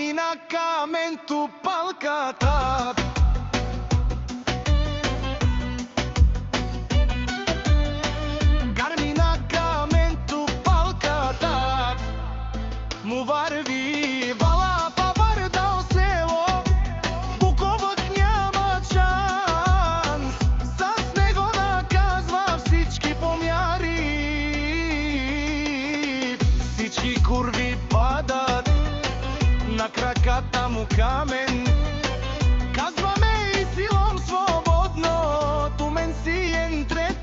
ми на камен тупалката. Карми на камен тупалката. Му върви вала павърдал село, Буковък няма шанс. С него наказва всички помяри. Всички курви падат на краката му камен. Казваме и силом свободно, тумен си ентрен